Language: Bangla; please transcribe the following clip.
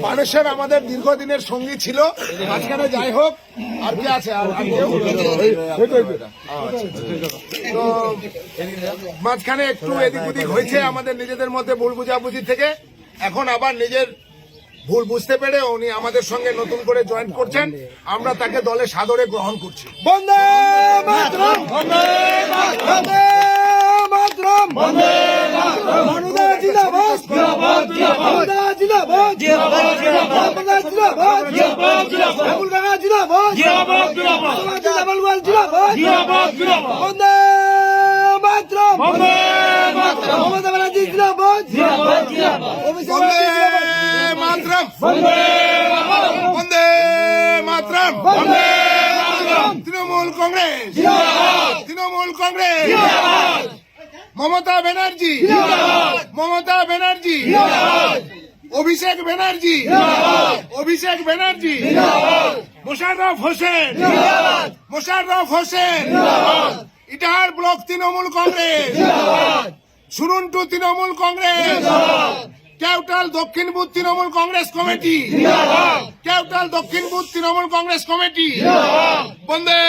মানুষের আমাদের দীর্ঘদিনের সঙ্গী ছিল, মাঝখানে যাই হোক আর কি আছে তো মাঝখানে একটু এদিক ওদিক হয়েছে আমাদের নিজেদের মধ্যে ভুল বুঝাবুঝি থেকে। এখন আবার নিজের ভুল বুঝতে পেরে উনি আমাদের সঙ্গে নতুন করে জয়েন করছেন, আমরা তাকে দলে সাদরে গ্রহণ করছি। বন্দে মাতরম, বন্দে মাতরম, মাতরম, বন্দে মাতরম। মানবতা জিন্দাবাদ, জিন্দাবাদ, মানবতা জিন্দাবাদ, জিন্দাবাদ, মানবতা জিন্দাবাদ, জিন্দাবাদ, আবুল কাকা জিন্দাবাদ, জিন্দাবাদ, জিন্দাবাদ, জিন্দাবাদ, বন্দে মাতরম, বন্দে মাতরম। মমতা ব্যানার্জি জিন্দাবাদ, জিন্দাবাদ, বন্দে মাতরম, বন্দে মাতরম, বন্দে মাতরম। তৃণমূল কংগ্রেস জিন্দাবাদ, তৃণমূল কংগ্রেস জিন্দাবাদ। মমতা ব্যানার্জি জিন্দাবাদ, মমতা ব্যানার্জি জিন্দাবাদ। অভিষেক ব্যানার্জি জিন্দাবাদ, অভিষেক ব্যানার্জি জিন্দাবাদ। মোশাররফ হোসেন জিন্দাবাদ, মোশাররফ হোসেন জিন্দাবাদ। ইটাহার ব্লক তৃণমূল কংগ্রেস জিন্দাবাদ, সুরুন্টু তৃণমূল কংগ্রেস জিন্দাবাদ। কেওটাল দক্ষিণ বুথ তৃণমূল কংগ্রেস কমিটি জিন্দাবাদ, কেওটাল দক্ষিণ বুথ তৃণমূল কংগ্রেস কমিটি জিন্দাবাদ। বন্দে